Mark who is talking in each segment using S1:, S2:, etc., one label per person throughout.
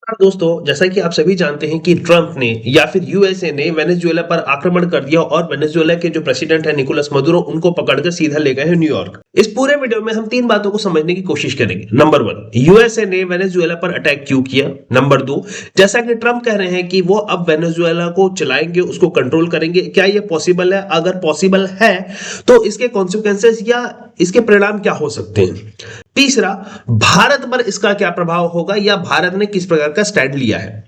S1: नमस्कार दोस्तों, जैसा कि आप सभी जानते हैं कि ट्रंप ने या फिर यूएसए ने वेनेजुएला पर आक्रमण कर दिया और वेनेजुएला के जो प्रेसिडेंट है निकोलस मदुरो उनको पकड़कर सीधा ले गए हैं न्यूयॉर्क। इस पूरे वीडियो में हम तीन बातों को समझने की कोशिश करेंगे। नंबर वन, यूएसए ने वेनेजुएला पर अटैक क्यों किया। नंबर दो, जैसा कि ट्रंप कह रहे हैं कि वो अब वेनेजुएला को चलाएंगे, उसको कंट्रोल करेंगे, क्या ये पॉसिबल है? अगर पॉसिबल है तो इसके कॉन्सिक्वेंसेस या इसके परिणाम क्या हो सकते हैं। तीसरा, भारत पर इसका क्या प्रभाव होगा या भारत ने किस प्रकार का स्टैंड लिया है।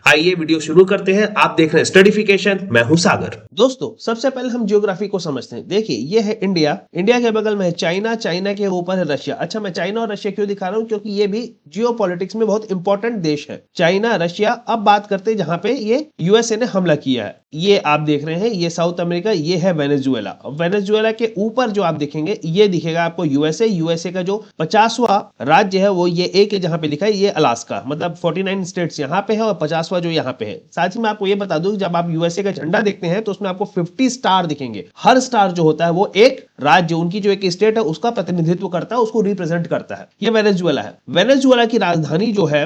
S1: आइए वीडियो शुरू करते हैं। आप देख रहे हैं स्टडीफिकेशन, मैं हूं सागर। दोस्तों, सबसे पहले हम ज्योग्राफी को समझते हैं। देखिए, ये है इंडिया, इंडिया के बगल में है चाइना, चाइना के ऊपर है रशिया। अच्छा, मैं चाइना और रशिया क्यों दिखा रहा हूं? क्योंकि ये भी जियोपॉलिटिक्स में बहुत इंपॉर्टेंट देश है, चाइना रशिया। अब बात करते हैं जहां पे ये यूएसए ने हमला किया है। ये आप देख रहे हैं, ये साउथ अमेरिका, ये है वेनेजुएला। वेनेजुएला के ऊपर जो आप देखेंगे, ये दिखेगा आपको यूएसए। यूएसए का जो 50वां राज्य है वो ये एक है, जहां पे लिखा है ये अलास्का, मतलब 49 स्टेट्स यहाँ पे है और 50वां जो यहाँ पे है। साथ ही मैं आपको ये बता दूं, जब आप यूएसए का झंडा देखते हैं तो उसमें आपको 50 स्टार दिखेंगे। हर स्टार जो होता है वो एक राज्य, उनकी जो एक स्टेट है उसका प्रतिनिधित्व करता है, उसको रिप्रेजेंट करता है। ये वेनेजुएला है। वेनेजुएला की राजधानी जो है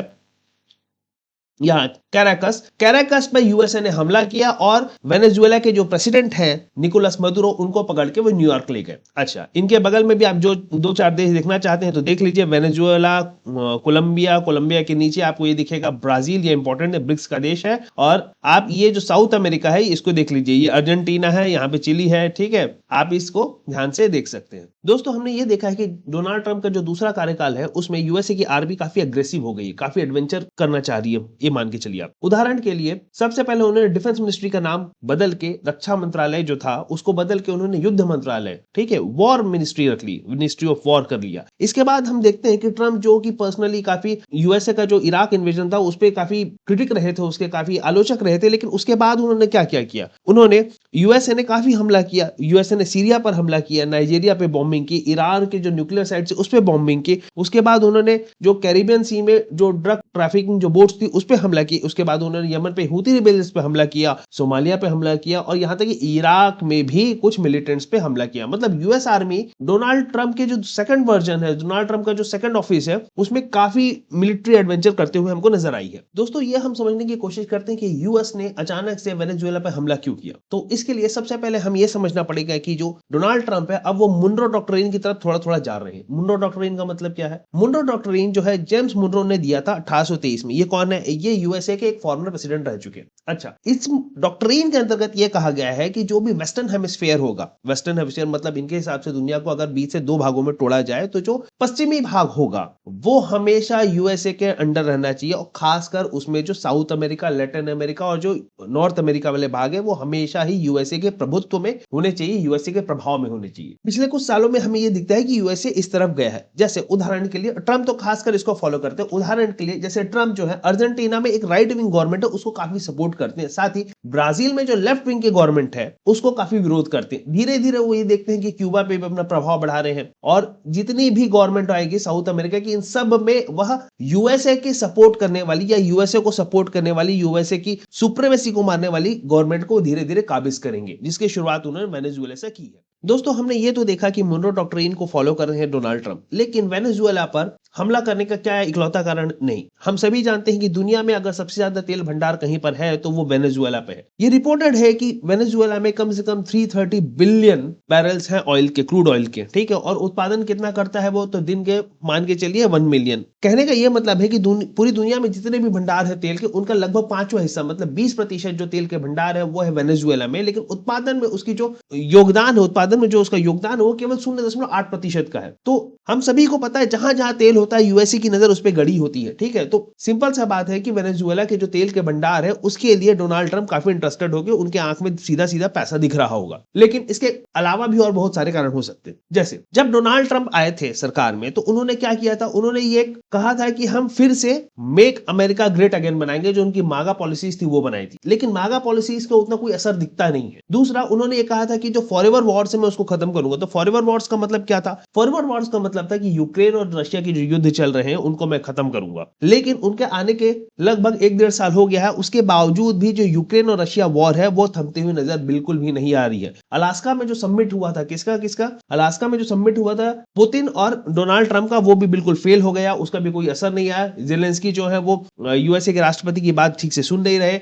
S1: यहाँ कैराकस, कैराकस पे यूएसए ने हमला किया और वेनेजुएला के जो प्रेसिडेंट हैं निकोलस मदुरो, उनको पकड़ के वो न्यूयॉर्क ले गए। अच्छा, इनके बगल में भी आप जो दो चार देश देखना चाहते हैं तो देख लीजिए, वेनेजुएला, कोलंबिया, कोलंबिया के नीचे आपको ये दिखेगा ब्राजील, ये इंपॉर्टेंट है, ब्रिक्स का देश है। और आप ये जो साउथ अमेरिका है इसको देख लीजिए, ये अर्जेंटीना है, यहाँ पे चिली है, ठीक है। आप इसको ध्यान से देख सकते हैं। दोस्तों, हमने ये देखा है कि डोनाल्ड ट्रंप का जो दूसरा कार्यकाल है उसमें यूएसए की आर्मी काफी अग्रेसिव हो गई है, काफी एडवेंचर करना चाह रही है, ये मान के चलिए आप। उदाहरण के लिए, सबसे पहले उन्होंने डिफेंस मिनिस्ट्री का नाम बदल के, रक्षा मंत्रालय जो था उसको बदल के उन्होंने युद्ध मंत्रालय, ठीक है, वॉर मिनिस्ट्री रख ली, मिनिस्ट्री ऑफ वॉर कर लिया। इसके बाद हम देखते हैं कि ट्रंप जो कि पर्सनली काफी यूएसए का जो इराक इन्वेजन था उस पर काफी क्रिटिक रहे थे, उसके काफी आलोचक रहे थे। लेकिन उसके बाद उन्होंने क्या क्या किया, उन्होंने यूएसए ने काफी हमला किया। यूएसए ने सीरिया पर हमला किया, नाइजीरिया पे बॉम्बिंग की, ईरान के जो न्यूक्लियर साइट उस पर बॉम्बिंग की। उसके बाद उन्होंने जो कैरिबियन सी में जो ड्रग ट्रैफिकिंग जो बोट्स थी उस पर हमला की। उसके बाद उन्होंने यमन पे हूती रिबेल्स पे हमला किया, सोमालिया पे हमला किया और यहां तक कि इराक में भी कुछ मिलिटेंट्स पे हमला किया। मतलब यूएस आर्मी डोनाल्ड ट्रंप के जो सेकंड वर्जन है, डोनाल्ड ट्रंप का जो सेकंड ऑफिस है, उसमें काफी मिलिट्री एडवेंचर करते हुए हमको नजर आई है। दोस्तों, ये हम समझने की कोशिश करते हैं कि यूएस ने अचानक से वेनेजुएला पे हमला क्यों किया। तो इसके लिए सबसे पहले हम ये समझना पड़ेगा कि जो डोनाल्ड ट्रंप है अब वो मुनरो डॉक्ट्रिन की तरफ थोड़ा थोड़ा जा रहे हैं। मुनरो डॉक्ट्रिन का मतलब क्या है? मुनरो डॉक्ट्रिन जो है जेम्स मुनरो ने दिया था 1823 में। ये कौन है? ये यूएसए के एक फॉर्मर प्रेसिडेंट रह चुके हैं। अच्छा, इस डॉक्ट्रिन के अंतर्गत यह कहा गया है कि जो भी वेस्टर्न हेमिस्फीयर होगा, वेस्टर्न हेमिस्फीयर मतलब इनके हिसाब से दुनिया को अगर बीच से दो भागों में तोड़ा जाए तो जो पश्चिमी भाग होगा वो हमेशा यूएसए के अंडर रहना चाहिए, और खासकर उसमें जो साउथ अमेरिका, लैटिन अमेरिका और जो नॉर्थ अमेरिका वाले भाग है वो हमेशा ही यूएसए के प्रभुत्व में होने चाहिए, यूएसए के प्रभाव में होने चाहिए। पिछले कुछ सालों में हमें यह दिखता है कि यूएसए इस तरफ गया है। जैसे उदाहरण के लिए ट्रंप तो खासकर इसको फॉलो करते हैं। उदाहरण के लिए जैसे ट्रंप जो है अर्जेंटीना में एक राइट विंग गवर्नमेंट है उसको काफी सपोर्ट करते हैं, साथ ही ब्राजील में जो लेफ्ट विंग की गवर्नमेंट है उसको काफी विरोध करते हैं। धीरे धीरे वो ये देखते हैं कि क्यूबा पे भी अपना प्रभाव बढ़ा रहे हैं, और जितनी भी गवर्नमेंट आएगी साउथ अमेरिका की, इन सब में वह यूएसए की सपोर्ट करने वाली या यूएसए को सपोर्ट करने वाली, यूएसए की सुप्रीमेसी को मारने वाली गवर्नमेंट को धीरे धीरे काबिज करेंगे, जिसकी शुरुआत उन्होंने वेनेजुएला से की है। दोस्तों, हमने ये तो देखा कि मुनरो डॉक्ट्रिन को फॉलो कर रहे हैं डोनाल्ड ट्रंप, लेकिन वेनेजुएला पर हमला करने का क्या इकलौता कारण नहीं। हम सभी जानते हैं कि दुनिया में अगर सबसे ज्यादा तेल भंडार कहीं पर है तो वो वेनेजुएला पे है। ये रिपोर्टेड है कि वेनेजुएला में कम से कम 330 बिलियन बैरल्स हैं ऑयल के, क्रूड ऑयल के, ठीक है। और उत्पादन कितना करता है वो? तो दिन के मान के चलिए 1 मिलियन। कहने का ये मतलब है कि पूरी दुनिया में जितने भी भंडार है तेल के, उनका लगभग 5वां हिस्सा, मतलब 20% जो तेल के भंडार है वो है वेनेजुएला में। लेकिन उत्पादन में उसकी जो योगदान है, उत्पादन में जो उसका योगदान है वो केवल 0.8% का है। तो हम सभी को पता है जहां जहां तेल होता है यूएसए की नजर उस पर गड़ी होती है, ठीक है। तो सिंपल सा बात है कि वेनेजुएला के जो तेल के भंडार है उसके लिए डोनाल्ड ट्रंप काफी इंटरेस्टेड होंगे, उनके आंख में सीधा सीधा पैसा दिख रहा होगा। लेकिन इसके अलावा भी और बहुत सारे कारण हो सकते हैं। जैसे जब डोनाल्ड ट्रंप आए थे सरकार में तो उन्होंने क्या किया था? उन्होंने ये कहा था कि हम फिर से मेक अमेरिका ग्रेट अगेन बनाएंगे, जो उनकी मागा पॉलिसीज थी वो बनाई थी। लेकिन मागा पॉलिसीज का उतना कोई असर दिखता नहीं है। दूसरा, उन्होंने ये कहा था कि जो फॉरएवर वॉर से मैं उसको खत्म करूंगा। तो फॉरएवर वॉर्स का मतलब क्या था? फॉरएवर वॉर्स का मतलब था कि यूक्रेन और रशिया के जो युद्ध चल रहे हैं उनको मैं खत्म करूंगा। लेकिन उनके आने के लगभग 1-1.5 साल हो गया है, उसके बावजूद भी जो यूक्रेन और रशिया वॉर है वो थमती हुई नजर बिल्कुल भी नहीं आ रही है। अलास्का में जो समिट हुआ था, किसका अलास्का में जो समिट हुआ था पुतिन और डोनाल्ड ट्रंप का, वो भी बिल्कुल फेल हो गया, उसका भी कोई असर नहीं आया। जेलेंस्की जो है वो यूएसए के राष्ट्रपति की बात ठीक से सुन नहीं रहे।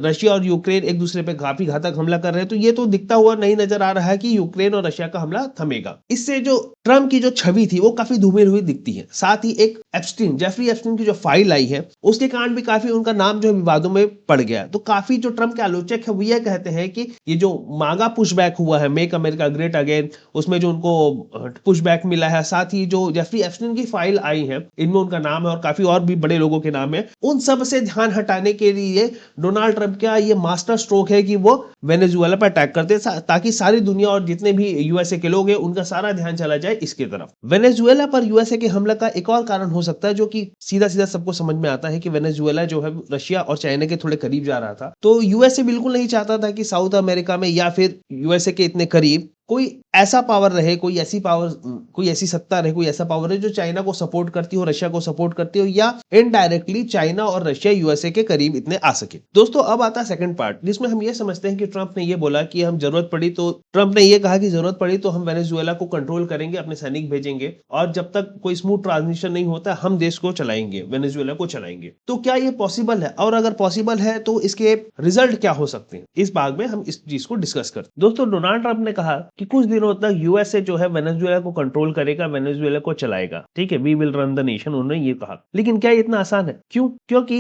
S1: रशिया और यूक्रेन एक दूसरे पे काफी घातक हमला कर रहे हैं। तो ये तो दिखता हुआ नहीं नजर आ रहा है कि यूक्रेन और रशिया का हमला थमेगा। इससे जो ट्रंप की जो छवि थी वो काफी धूमिल हुई दिखती है। साथ ही एक जेफरी एप्स्टीन की जो फाइल आई है उसके कारण भी काफी उनका नाम जो है विवादों में पड़ गया। तो काफी जो ट्रंप के आलोचक है वो ये कहते हैं कि ये जो मागा पुशबैक हुआ है, मेक अमेरिका ग्रेट अगेन, उसमें जो उनको पुशबैक मिला है, साथ ही जो जेफरी एप्स्टीन की फाइल आई है इनमें उनका नाम है और काफी और भी बड़े लोगों के नाम है, उन सब से ध्यान हटाने के लिए डोनाल्ड ट्रंप का ये मास्टर स्ट्रोक है कि वो वेनेजुएला पर अटैक करते ताकि सारी दुनिया और जितने भी यूएसए के लोग हैं उनका सारा ध्यान चला जाए इसकी तरफ। वेनेजुएला पर यूएसए के हमला का एक और कारण हो सकता है जो कि सीधा सीधा सबको समझ में आता है कि वेनेजुएला जो है रशिया और चाइना के थोड़े करीब जा रहा था। तो यूएसए बिल्कुल नहीं चाहता था कि साउथ अमेरिका में या फिर यूएसए के इतने करीब कोई ऐसा पावर रहे, कोई ऐसी सत्ता रहे, कोई ऐसा पावर रहे जो चाइना को सपोर्ट करती हो, रशिया को सपोर्ट करती हो, या इनडायरेक्टली चाइना और रशिया यूएसए के करीब इतने आ सके। दोस्तों अब आता है सेकंड पार्ट, जिसमें हम ये समझते हैं कि ट्रंप ने ये बोला कि हम जरूरत पड़ी तो ट्रंप ने ये कहा कि जरूरत पड़ी तो हम वेनेजुएला को कंट्रोल करेंगे, अपने सैनिक भेजेंगे और जब तक कोई स्मूथ ट्रांजिशन नहीं होता हम देश को चलाएंगे, वेनेजुएला को चलाएंगे। तो क्या ये पॉसिबल है? और अगर पॉसिबल है तो इसके रिजल्ट क्या हो सकते हैं? इस भाग में हम इस चीज को डिस्कस करते हैं। दोस्तों डोनाल्ड ट्रंप ने कहा कि कुछ दिनों तक यूएसए जो है वेनेजुएला को कंट्रोल करेगा, वेनेजुएला को चलाएगा, ठीक है, we will run the nation, उन्होंने ये कहा। लेकिन क्या इतना आसान है? क्यों? क्योंकि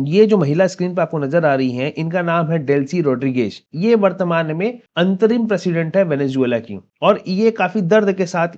S1: ये जो महिला स्क्रीन पर आपको नजर आ रही है इनका नाम है डेल्सी रोड्रिगेज। ये वर्तमान में अंतरिम प्रेसिडेंट है वेनेजुएला की और ये काफी दर्द के साथ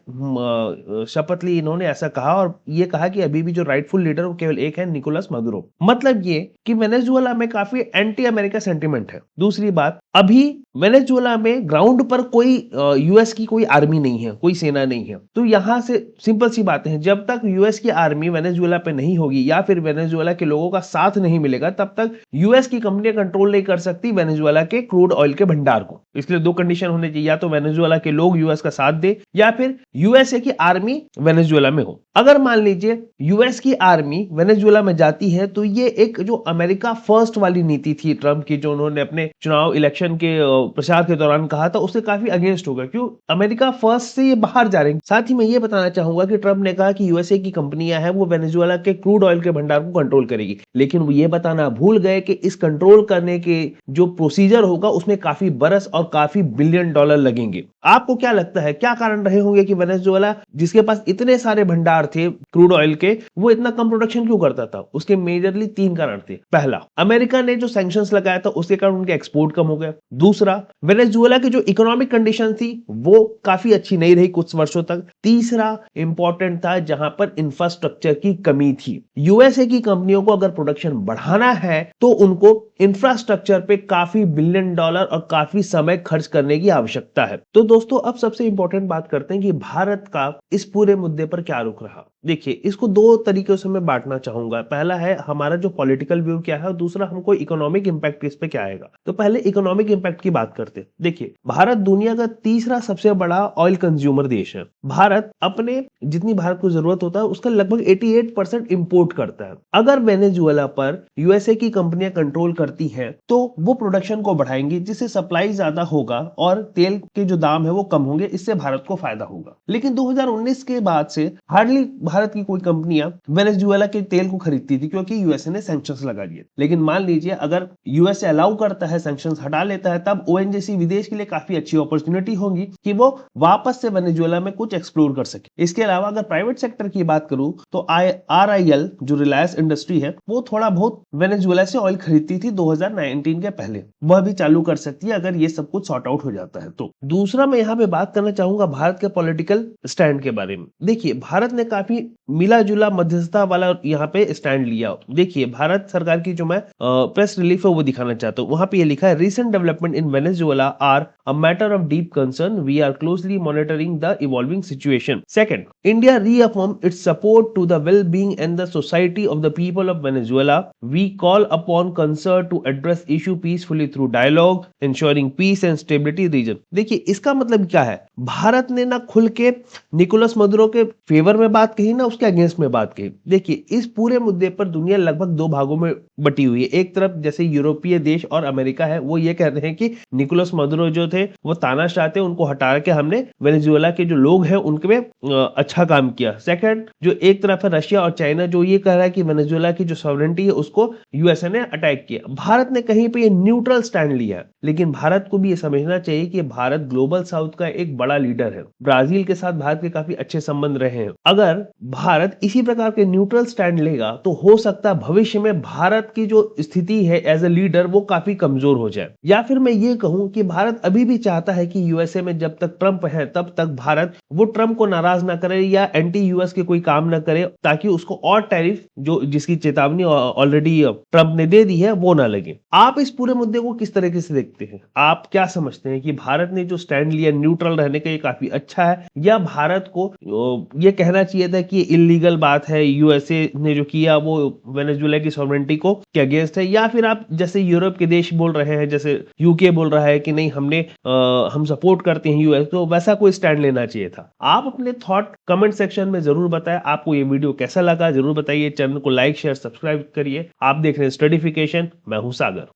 S1: शपथ ली इन्होंने, ऐसा कहा और ये कहा कि अभी भी जो राइटफुल लीडर वो केवल एक है, निकोलस मदुरो। मतलब ये कि वेनेजुएला में काफी एंटी अमेरिका सेंटिमेंट है। दूसरी बात, अभी वेनेजुएला में ग्राउंड पर कोई यूएस की कोई आर्मी नहीं है, कोई सेना नहीं है। तो यहां से सिंपल सी बातें हैं, जब तक यूएस की आर्मी वेनेजुएला पे नहीं होगी या फिर वेनेजुएला के लोगों का साथ नहीं मिलेगा तब तक यूएस की कंपनियां कंट्रोल नहीं कर सकती वेनेजुएला के क्रूड ऑयल के भंडार को। इसलिए दो कंडीशन होने चाहिए, या तो वेनेजुएला के लोग यूएस का साथ दे या फिर यूएसए की आर्मी वेनेजुएला में हो। अगर मान लीजिए यूएस की आर्मी वेनेजुएला में जाती है तो ये एक जो अमेरिका फर्स्ट वाली नीति थी ट्रंप की, जो उन्होंने अपने चुनाव इलेक्शन के प्रचार के दौरान कहा था, उससे काफी अगेंस्ट होगा। क्यों? अमेरिका फर्स्ट से ये बाहर जा रहे हैं। साथ ही मैं ये बताना चाहूंगा कि ट्रंप ने कहा कि यूएसए की कंपनियां हैं वो वेनेजुएला के क्रूड ऑयल के भंडार को कंट्रोल करेगी, लेकिन वो ये बताना भूल गए कि इस कंट्रोल करने के जो प्रोसीजर होगा उसमें काफी बरस और काफी बिलियन डॉलर लगेंगे। आपको क्या लगता है क्या कारण रहे होंगे कि वेनेजुएला जिसके पास इतने सारे भंडार थे क्रूड ऑयल के, वो इतना कम प्रोडक्शन क्यों करता था? उसके मेजरली 3 कारण थे। पहला, अमेरिका ने जो सैंक्शंस लगाया था उसके कारण उनके एक्सपोर्ट कम हो गया। दूसरा, वेनेजुएला की जो इकोनॉमिक कंडीशन थी वो काफी अच्छी नहीं रही कुछ वर्षों तक। तीसरा इंपॉर्टेंट था, जहां पर इंफ्रास्ट्रक्चर की कमी थी। यूएसए की कंपनियों को अगर प्रोडक्शन बढ़ाना है तो उनको इंफ्रास्ट्रक्चर पे काफी बिलियन डॉलर और काफी समय खर्च करने की आवश्यकता है। तो दोस्तों अब सबसे इंपॉर्टेंट बात करते हैं कि भारत का इस पूरे मुद्दे पर क्या रुख रहा। देखिए, इसको 2 तरीकों से मैं बांटना चाहूंगा। पहला है हमारा जो पॉलिटिकल व्यू क्या है और दूसरा हमको इकोनॉमिक इंपैक्ट इस पे क्या आएगा। तो पहले इकोनॉमिक इंपैक्ट की बात करते हैं। देखिए, भारत दुनिया का तीसरा सबसे बड़ा ऑयल कंज्यूमर देश है। भारत अपने जितनी भारत को जरूरत होता है उसका लगभग 88% इंपोर्ट करता है। अगर वेनेजुएला पर यूएसए की कंपनियां कंट्रोल करती हैं तो वो प्रोडक्शन को बढ़ाएंगी, जिससे सप्लाई ज्यादा होगा और तेल के जो दाम है वो कम होंगे, इससे भारत को फायदा होगा। लेकिन 2019 के बाद से हार्डली भारत की कोई कंपनियां वेनेजुएला के तेल को खरीदती थी क्योंकि यूएसए ने सैंक्शंस लगा दिए। लेकिन मान लीजिए अगर यूएसए अलाउ करता है, सैंक्शंस हटा लेता है, तब ओएनजीसी विदेश के लिए काफी अच्छी अपॉर्चुनिटी होगी कि वो वापस से वेनेजुएला में कुछ एक्सप्लोर कर सके। इसके अलावा अगर प्राइवेट सेक्टर की बात करूं तो RIL जो रिलायंस इंडस्ट्री है वो थोड़ा बहुत वेनेजुएला से ऑयल खरीदती थी 2019 के पहले, वह भी चालू कर सकती है अगर ये सब कुछ सॉर्ट आउट हो जाता है तो। दूसरा मैं यहाँ पे बात करना चाहूंगा भारत के पॉलिटिकल स्टैंड के बारे में। देखिए, भारत ने काफी मिला जुला मध्यस्थता वाला यहाँ पे स्टैंड लिया। देखिए, भारत सरकार की जो मैं प्रेस रिलीफ है वो दिखाना चाहता हूँ। वहां पे ये लिखा है, recent development in Venezuela are a matter of deep concern. We are closely monitoring the evolving situation. Second, India reaffirmed its support to the well-being and the society of the people of Venezuela. We call upon concerned eager to address issue peacefully through dialogue, ensuring peace and stability region। देखिए इसका मतलब क्या है, भारत ने ना खुल के Nicolas Maduro के फेवर में बात कही ना उसके अगेंस्ट में बात कही। देखिए इस पूरे मुद्दे पर दुनिया लगभग दो भागों में बटी हुई है। एक तरफ जैसे यूरोपीय देश और अमेरिका है, वो ये कहते हैं कि निकोलस मदुरो जो थे वो तानाशाह थे, उनको हटा के हमने वेनेजुएला के जो लोग हैं उनके में अच्छा काम किया। सेकंड जो एक तरफ है रशिया और चाइना, जो ये कह रहा है कि वेनेजुएला की जो सॉवरेनिटी है उसको यूएसए ने अटैक किया। भारत ने कहीं पे ये न्यूट्रल स्टैंड लिया, लेकिन भारत को भी ये समझना चाहिए कि भारत ग्लोबल साउथ का एक बड़ा लीडर है। ब्राजील के साथ भारत के काफी अच्छे संबंध रहे हैं। अगर भारत इसी प्रकार के न्यूट्रल स्टैंड लेगा तो हो सकता है भविष्य में भारत की जो स्थिति है एज ए लीडर वो काफी कमजोर हो जाए। या फिर मैं ये कहूं कि भारत अभी भी चाहता है कि यूएसए में जब तक ट्रंप है तब तक भारत वो ट्रंप को नाराज ना करे या एंटी यूएस के कोई काम ना करे, ताकि उसको और टैरिफ जो जिसकी चेतावनी ऑलरेडी ट्रंप ने दे दी है वो ना लगे। आप इस पूरे मुद्दे को किस तरीके से देखते हैं? आप क्या समझते हैं कि भारत ने जो स्टैंड लिया न्यूट्रल रहने का ये काफी अच्छा है, या भारत को ये कहना चाहिए था कि इलीगल बात है, यूएसए ने जो किया वो वेनेजुएला की सॉवरेनिटी को के अगेंस्ट है? या फिर आप जैसे यूरोप के देश बोल रहे हैं, जैसे यूके बोल रहा है कि नहीं हम सपोर्ट करते हैं यूएस, तो वैसा कोई स्टैंड लेना चाहिए था? आप अपने थॉट कमेंट सेक्शन में जरूर बताएं। आपको ये वीडियो कैसा लगा जरूर बताइए। चैनल को लाइक शेयर सब्सक्राइब करिए। आप देख रहे हैं स्टडीफिकेशन, मैं हूं सागर।